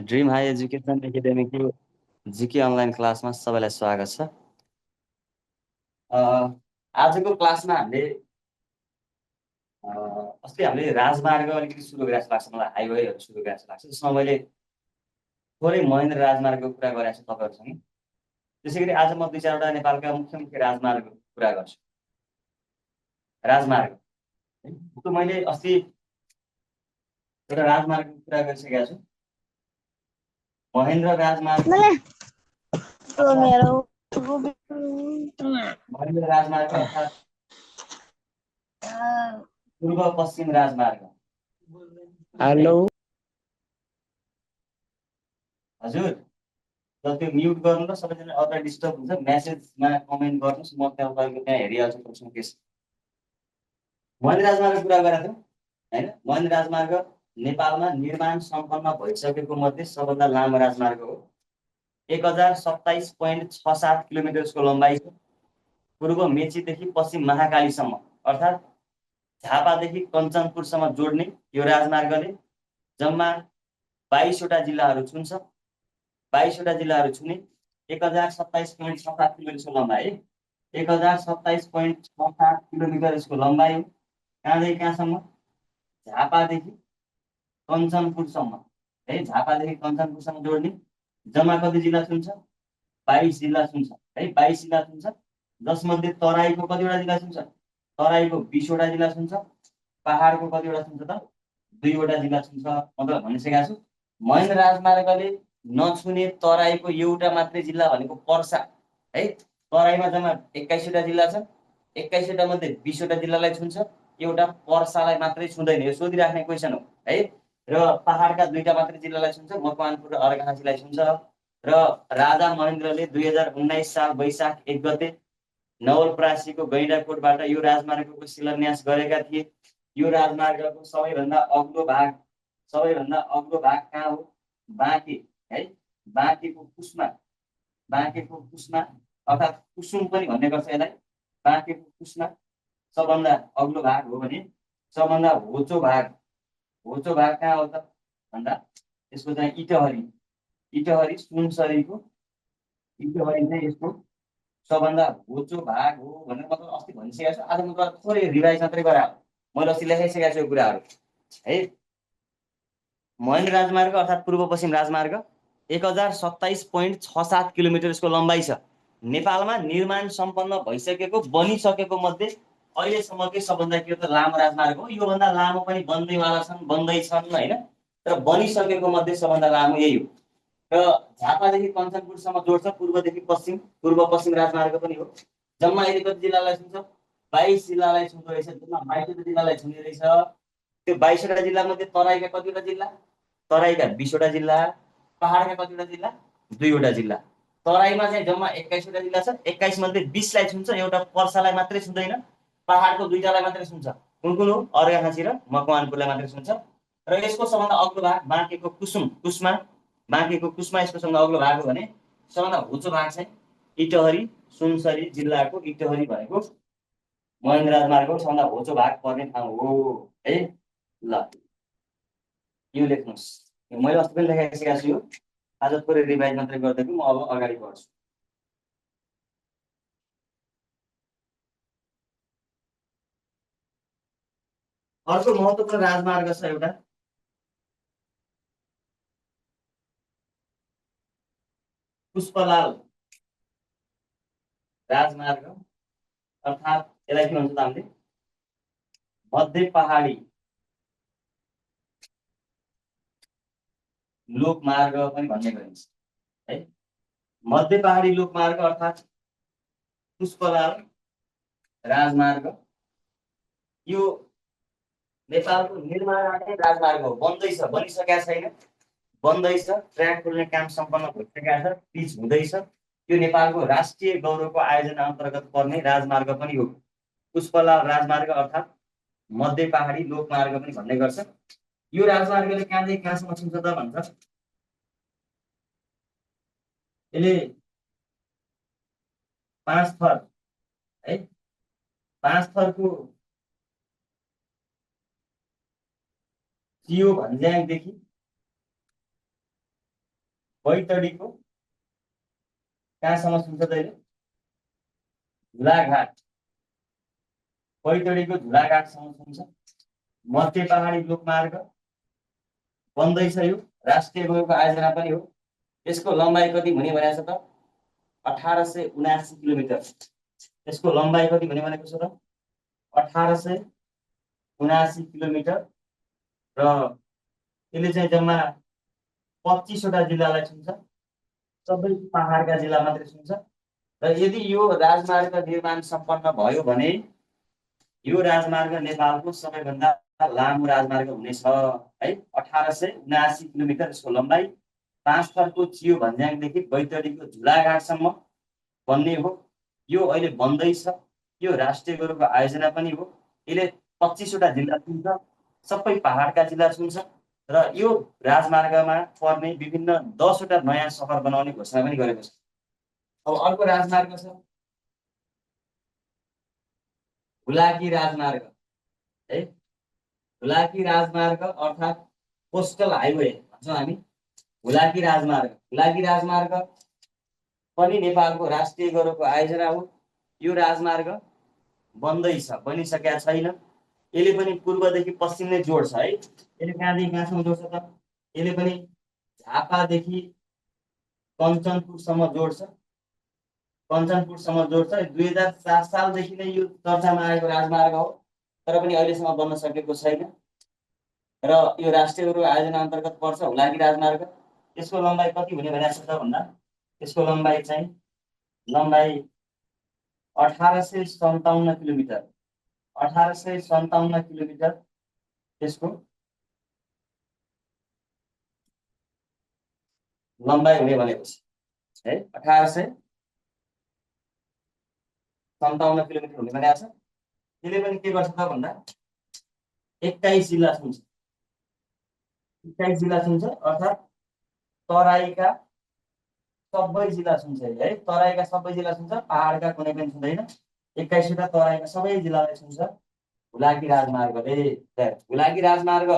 Dream high education एकाडेमीको जिके online क्लासमा सबैलाई स्वागत छ। आजको क्लासमा अस्ति हामीले राजमार्ग अलिकति सुरु गरेको लाग्छ, मलाई हाइवेहरू सुरु गरेको लाग्छ। त्यसमा मैले थोरै महेन्द्र राजमार्गको कुरा गरेको छु तपाईँहरूसँग। त्यसै गरी आज म 2-4वटा नेपालका मुख्य मुख्य राजमार्गको कुरा गर्छु। राजमार्ग मैले अस्ति एउटा राजमार्गको कुरा गरिसकेको छु। महेन्द्र राजमार्ग अर्थात् पूर्व पश्चिम राजमार्ग। हेलो हजुर, त्यो म्युट गर्नु र सबैजना अदर डिस्टर्ब हुन्छ, मेसेजमा कमेन्ट गर्नुहोस्, म तपाईँको त्यहाँ हेरिहाल्छु प्रश्न के छ। महेन्द्र राजमार्ग कुरा गरेको थियौँ होइन। महेन्द्र राजमार्ग नेपालमा निर्माण सम्पन्न भइसकेको मध्ये सबभन्दा लामो राजमार्ग हो। 1027.67 किलोमिटरको लम्बाइ छ। पूर्व मेचीदेखि पश्चिम महाकालीसम्म अर्थात् झापादेखि कञ्चनपुरसम्म जोड्ने यो राजमार्गले जम्मा 22वटा जिल्लाहरू छुन्छ। 22वटा जिल्लाहरू छुने 1027.67 किलोमिटरको लम्बाइ, 1027.67 किलोमिटरको लम्बाइ हो। कहाँदेखि कहाँसम्म? झापादेखि कञ्चनपुरसम्म है। झापादेखि कञ्चनपुरसम्म जोड्ने जम्मा कति जिल्ला छुन्छ? 22 जिल्ला छुन्छ है। 22 जिल्ला छुन्छ, जसमध्ये तराईको कतिवटा जिल्ला छुन्छ? तराईको 20वटा जिल्ला छुन्छ। पहाडको कतिवटा छुन्छ त? 2वटा जिल्ला छुन्छ। मतलब भनिसकेको छु, महेन्द्र राजमार्गले नछुने तराईको एउटा मात्रै जिल्ला भनेको पर्सा है। तराईमा जम्मा 21वटा जिल्ला छ। 21वटा मध्ये 20वटा जिल्लालाई छुन्छ, एउटा पर्सालाई मात्रै छुँदैन। यो सोधिराख्ने क्वेसन हो है। र पहाडका 2टा मात्रै जिल्लालाई छुन्छ, मकवानपुर र अर्घाखाँचीलाई छुन्छ। र राजा महेन्द्रले 2019 साल वैशाख 1 गते नवलपरासीको गैंडाकोटबाट यो राजमार्गको शिलान्यास गरेका थिए। यो राजमार्गको सबैभन्दा अग्लो भाग कहाँ हो? बाँके है। बाँकेको कुस्मा अर्थात् कुसुम पनि भन्ने गर्छ यसलाई। बाँकेको कुस्मा सबभन्दा अग्लो भाग हो भने सबभन्दा होचो भाग कहाँ हो त भन्दा यसको चाहिँ इटहरी सुनसरीको इटहरी चाहिँ यसको सबभन्दा होचो भाग हो भनेर मतलब अस्ति भनिसकेको छु। आज म थोरै रिभाइज मात्रै गराएको, मैले अस्ति लेखाइसकेको छु यो कुराहरू है। महेन्द्र राजमार्ग अर्थात् पूर्व पश्चिम राजमार्ग 1027.67 किलोमिटरको लम्बाइ छ। नेपालमा निर्माण सम्पन्न भइसकेको बनिसकेको मध्ये अहिलेसम्मकै सबभन्दा के त लामो राजमार्ग हो। योभन्दा लामो पनि बन्दैवाला छन्, बन्दैछन् होइन, तर बनिसकेको मध्ये सबभन्दा लामो यही हो। र झापादेखि कञ्चनपुरसम्म जोड्छ, पूर्वदेखि पश्चिम, पूर्व पश्चिम राजमार्ग पनि हो। जम्मा यदि कति जिल्लालाई छुन्छ? 22 जिल्लालाई छुँदो रहेछ। जम्मा 22वटा जिल्लालाई छुने रहेछ। त्यो 22वटा जिल्ला मध्ये तराईका कतिवटा जिल्ला? तराईका 20वटा जिल्ला। पहाडका कतिवटा जिल्ला? 2वटा जिल्ला। तराईमा चाहिँ जम्मा 21वटा जिल्ला छ। 21 मध्ये 20लाई छुन्छ, एउटा पर्सालाई मात्रै छुँदैन। पहाडको 2टालाई मात्रै छुन्छ। कुन कुन हो? अर्घाखाँची र मकवानपुरलाई मात्रै छुन्छ। र यसको सबभन्दा अग्लो भाग बाँकेको कुस्मा यसको सबभन्दा अग्लो भाग हो भने सबभन्दा होचो भाग चाहिँ इटहरी सुनसरी जिल्लाको इटहरी भनेको महेन्द्र राजमार्गको सबभन्दा होचो भाग पर्ने ठाउँ हो है। ल यो लेख्नुहोस्। मैले अस्ति पनि लेखाइसकेको छु, यो आज थोरै रिभाइज मात्रै गर्दैछु। म अब अगाडि बढ्छु। अर्को महत्त्वपूर्ण राजमार्ग छ एउटा, पुष्पलाल राजमार्ग अर्थात् यसलाई के भन्छ त हामीले? मध्य पहाडी लोकमार्ग पनि भन्ने गरिन्छ है। मध्य पहाडी लोकमार्ग अर्थात् पुष्पलाल राजमार्ग यो नेपालको निर्माणाधीन राजमार्ग हो। बन्दैछ, बनिसकेका छैन, बन्दैछ। ट्र्याक खोल्ने काम सम्पन्न भइसकेका छ, पिच हुँदैछ। यो नेपालको राष्ट्रिय गौरवको आयोजना अन्तर्गत पर्ने राजमार्ग पनि हो। पुष्पलाल राजमार्ग अर्थात् मध्य पहाडी लोकमार्ग पनि भन्ने गर्छ। यो राजमार्गले कहाँदेखि कहाँसम्म छुन्छ त भन्छ? यसले 5 थर है, 5 थरको चियो भन्ज्याङदेखि बैतडीको कहाँसम्म छुन्छ त यसले झुलाघाट, बैतडीको झुलाघाटसम्म छुन्छ। मध्य पहाडी लोकमार्ग बन्दैछ, यो राष्ट्रिय गोरुको आयोजना पनि हो। यसको लम्बाइ कति हुने भनेको छ त 1879 किलोमिटर। यसको लम्बाइ कति हुने भनेको छ त 1879 किलोमिटर र यसले चाहिँ जम्मा 25 वटा जिल्लालाई छुन्छ, सबै पहाडका जिल्ला मात्रै छुन्छ। र यदि यो राजमार्ग निर्माण सम्पन्न भयो भने यो राजमार्ग नेपालको सबैभन्दा लामो राजमार्ग हुनेछ है। 1879 किलोमिटर यसको लम्बाइ 5 थरको चियो भन्ज्याङदेखि बैतडीको झुलाघाटसम्म बन्ने हो। यो अहिले बन्दैछ, यो राष्ट्रिय गोरुको आयोजना पनि हो। यसले 25 वटा जिल्ला छुन्छ, सबै पहाडका जिल्ला छुन्छ र यो राजमार्गमा पर्ने विभिन्न 10 वटा नयाँ सहर बनाउने घोषणा पनि गरेको छ। अब अर्को राजमार्ग छ हुलाकी राजमार्ग है। हुलाकी राजमार्ग अर्थात् कोस्टल हाइवे भन्छौँ हामी। हुलाकी राजमार्ग पनि नेपालको राष्ट्रिय गोरुको आयोजना हो। यो राजमार्ग बन्दैछ, बनिसकेका छैन। यसले पनि पूर्वदेखि पश्चिम नै जोड्छ है। यसले कहाँदेखि कहाँसम्म जोड्छ त यसले पनि झापादेखि कञ्चनपुरसम्म जोड्छ। 2004 सालदेखि नै यो चर्चामा आएको राजमार्ग हो, तर पनि अहिलेसम्म बन्न सकेको छैन र यो राष्ट्रिय गोरुको आयोजना अन्तर्गत पर्छ हुलाकी राजमार्ग। यसको लम्बाइ कति हुने भनेको छ त भन्दा यसको लम्बाइ चाहिँ 1857 किलोमिटर। 1857 किलोमिटर यसको लम्बाइ हुने भनेको छ है। 1857 किलोमिटर हुने भनेको छ। यसले पनि के गर्छ त भन्दा 21 जिल्ला छुन्छ। 21 जिल्ला छुन्छ अर्थात् तराईका सबै जिल्ला छुन्छ है। तराईका सबै जिल्ला छुन्छ, पहाडका कुनै पनि छुँदैन। 21 वटा तराईका सबै जिल्लालाई छुन्छ हुलाकी राजमार्गले। हुलाकी राजमार्ग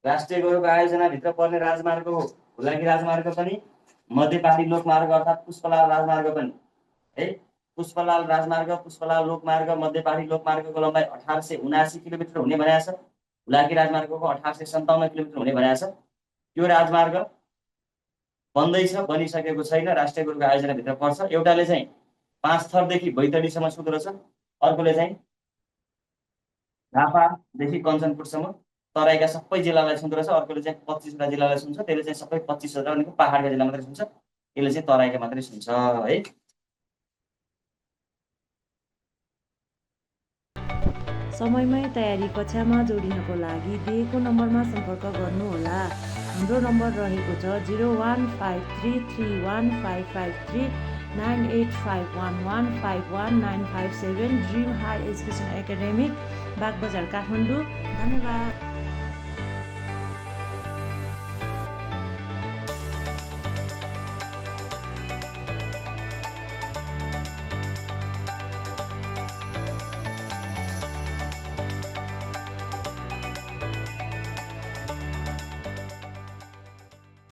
राष्ट्रिय गोरुको आयोजनाभित्र पर्ने राजमार्ग हो। हुलाकी राजमार्ग पनि मध्य पहाडी लोकमार्ग अर्थात् पुष्पलाल राजमार्ग पनि है। पुष्पलाल लोकमार्ग मध्य पहाडी लोकमार्गको लम्बाइ 1879 किलोमिटर हुने भनेको छ। हुलाकी राजमार्गको 1857 किलोमिटर हुने भनेको छ। यो राजमार्ग बन्दैछ, बनिसकेको छैन, राष्ट्रिय गोरुको आयोजनाभित्र पर्छ। एउटाले चाहिँ 5 थरदेखि बैतडीसम्म छुँदो रहेछ, अर्कोले चाहिँ झापादेखि कञ्चनपुरसम्म तराईका सबै जिल्लालाई छुँदो रहेछ, अर्कोले चाहिँ 25 वटा जिल्लालाई छुन्छ। त्यसले चाहिँ सबै 25 वटा भनेको पहाडका जिल्ला मात्रै छुन्छ, यसले चाहिँ तराईका मात्रै छुन्छ है। समयमै तयारी कक्षामा जोडिनको लागि दिएको नम्बरमा सम्पर्क गर्नुहोला। हाम्रो नम्बर रहेको छ 0153315539851151957957 Dream Higher Education Academy, Bagbazar, Kathmandu. धन्यवाद।